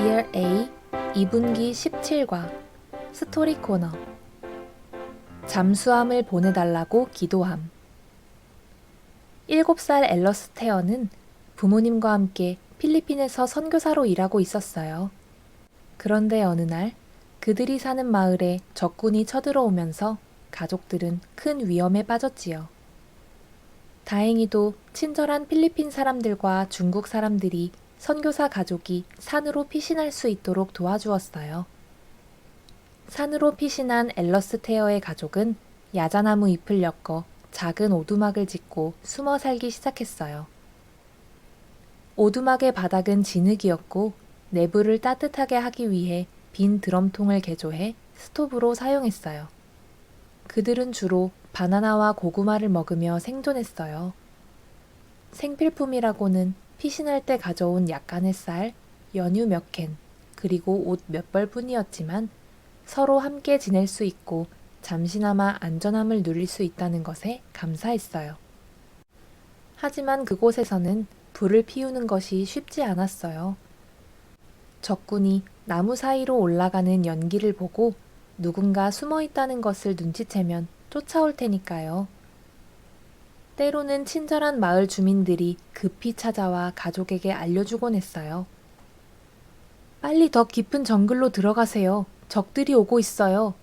Dear A 2분기 17과 스토리 코너 잠수함을 보내달라고 기도함. 7살 앨러스 테어는 부모님과 함께 필리핀에서 선교사로 일하고 있었어요. 그런데 어느 날 그들이 사는 마을에 적군이 쳐들어오면서 가족들은 큰 위험에 빠졌지요. 다행히도 친절한 필리핀 사람들과 중국 사람들이 선교사 가족이 산으로 피신할 수 있도록 도와주었어요. 산으로 피신한 앨러스 테어의 가족은 야자나무 잎을 엮어 작은 오두막을 짓고 숨어 살기 시작했어요. 오두막의 바닥은 진흙이었고 내부를 따뜻하게 하기 위해 빈 드럼통을 개조해 스토브로 사용했어요. 그들은 주로 바나나와 고구마를 먹으며 생존했어요. 생필품이라고는 피신할 때 가져온 약간의 쌀, 연유 몇 캔, 그리고 옷 몇 벌 뿐이었지만 서로 함께 지낼 수 있고 잠시나마 안전함을 누릴 수 있다는 것에 감사했어요. 하지만 그곳에서는 불을 피우는 것이 쉽지 않았어요. 적군이 나무 사이로 올라가는 연기를 보고 누군가 숨어 있다는 것을 눈치채면 쫓아올 테니까요. 때로는 친절한 마을 주민들이 급히 찾아와 가족에게 알려주곤 했어요. 빨리 더 깊은 정글로 들어가세요. 적들이 오고 있어요.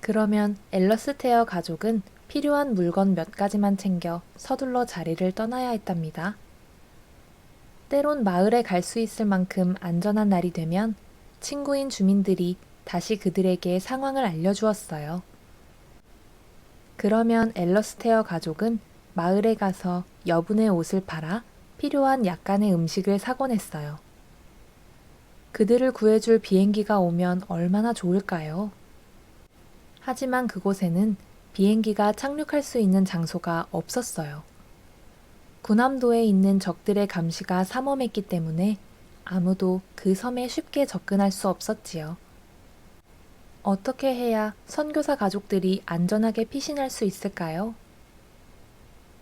그러면 앨러스 테어 가족은 필요한 물건 몇 가지만 챙겨 서둘러 자리를 떠나야 했답니다. 때론 마을에 갈 수 있을 만큼 안전한 날이 되면 친구인 주민들이 다시 그들에게 상황을 알려주었어요. 그러면 앨러스 테어 가족은 마을에 가서 여분의 옷을 팔아 필요한 약간의 음식을 사곤 했어요. 그들을 구해줄 비행기가 오면 얼마나 좋을까요? 하지만 그곳에는 비행기가 착륙할 수 있는 장소가 없었어요. 군함도에 있는 적들의 감시가 삼엄했기 때문에 아무도 그 섬에 쉽게 접근할 수 없었지요. 어떻게 해야 선교사 가족들이 안전하게 피신할 수 있을까요?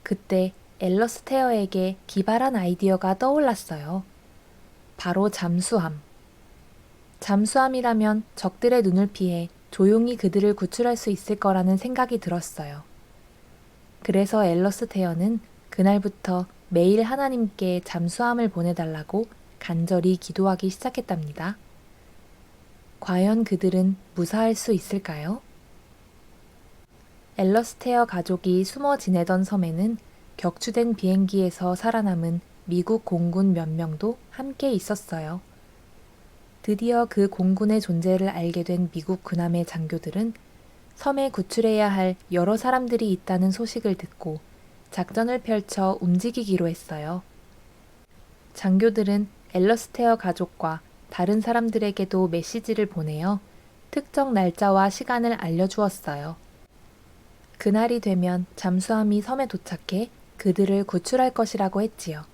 그때 앨러스 테어에게 기발한 아이디어가 떠올랐어요. 바로 잠수함. 잠수함이라면 적들의 눈을 피해 조용히 그들을 구출할 수 있을 거라는 생각이 들었어요. 그래서 앨러스 테어는 그날부터 매일 하나님께 잠수함을 보내달라고 간절히 기도하기 시작했답니다. 과연 그들은 무사할 수 있을까요? 앨러스 테어 가족이 숨어 지내던 섬에는 격추된 비행기에서 살아남은 미국 공군 몇 명도 함께 있었어요. 드디어 그 공군의 존재를 알게 된 미국 군함의 장교들은 섬에 구출해야 할 여러 사람들이 있다는 소식을 듣고 작전을 펼쳐 움직이기로 했어요. 장교들은 앨러스 테어 가족과 다른 사람들에게도 메시지를 보내어 특정 날짜와 시간을 알려주었어요. 그날이 되면 잠수함이 섬에 도착해 그들을 구출할 것이라고 했지요.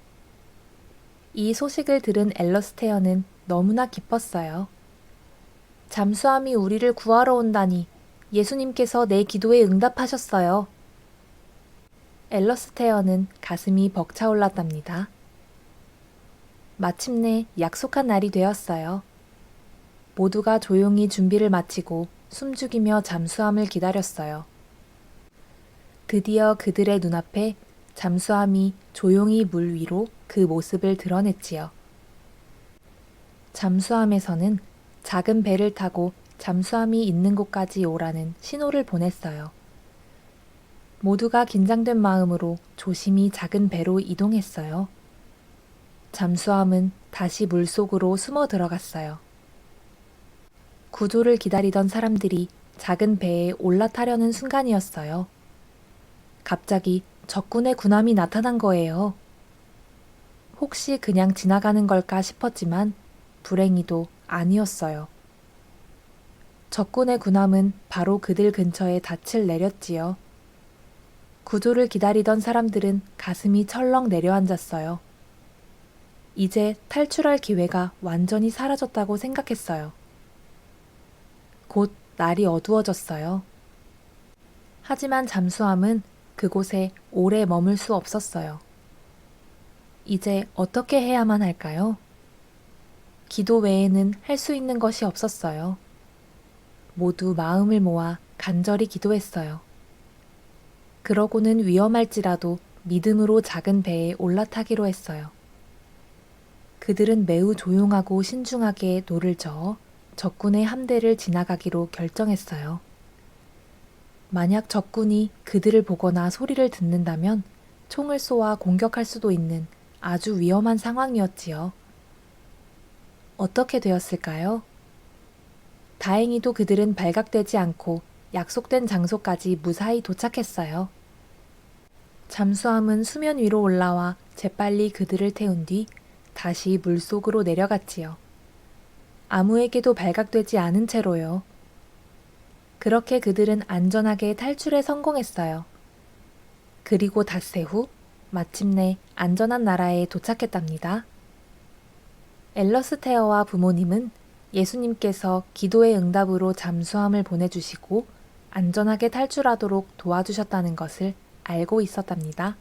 이 소식을 들은 앨러스 테어는 너무나 기뻤어요. 잠수함이 우리를 구하러 온다니 예수님께서 내 기도에 응답하셨어요. 앨러스 테어는 가슴이 벅차올랐답니다. 마침내 약속한 날이 되었어요. 모두가 조용히 준비를 마치고 숨죽이며 잠수함을 기다렸어요. 드디어 그들의 눈앞에 잠수함이 조용히 물 위로 그 모습을 드러냈지요. 잠수함에서는 작은 배를 타고 잠수함이 있는 곳까지 오라는 신호를 보냈어요. 모두가 긴장된 마음으로 조심히 작은 배로 이동했어요. 잠수함은 다시 물속으로 숨어 들어갔어요. 구조를 기다리던 사람들이 작은 배에 올라타려는 순간이었어요. 갑자기 적군의 군함이 나타난 거예요. 혹시 그냥 지나가는 걸까 싶었지만 불행히도 아니었어요. 적군의 군함은 바로 그들 근처에 닻을 내렸지요. 구조를 기다리던 사람들은 가슴이 철렁 내려앉았어요. 이제 탈출할 기회가 완전히 사라졌다고 생각했어요. 곧 날이 어두워졌어요. 하지만 잠수함은 그곳에 오래 머물 수 없었어요. 이제 어떻게 해야만 할까요? 기도 외에는 할 수 있는 것이 없었어요. 모두 마음을 모아 간절히 기도했어요. 그러고는 위험할지라도 믿음으로 작은 배에 올라타기로 했어요. 그들은 매우 조용하고 신중하게 노를 저어 적군의 함대를 지나가기로 결정했어요. 만약 적군이 그들을 보거나 소리를 듣는다면 총을 쏘아 공격할 수도 있는 아주 위험한 상황이었지요. 어떻게 되었을까요? 다행히도 그들은 발각되지 않고 약속된 장소까지 무사히 도착했어요. 잠수함은 수면 위로 올라와 재빨리 그들을 태운 뒤 다시 물속으로 내려갔지요. 아무에게도 발각되지 않은 채로요. 그렇게 그들은 안전하게 탈출에 성공했어요. 그리고 닷새 후 마침내 안전한 나라에 도착했답니다. 엘러스테어와 부모님은 예수님께서 기도의 응답으로 잠수함을 보내주시고 안전하게 탈출하도록 도와주셨다는 것을 알고 있었답니다.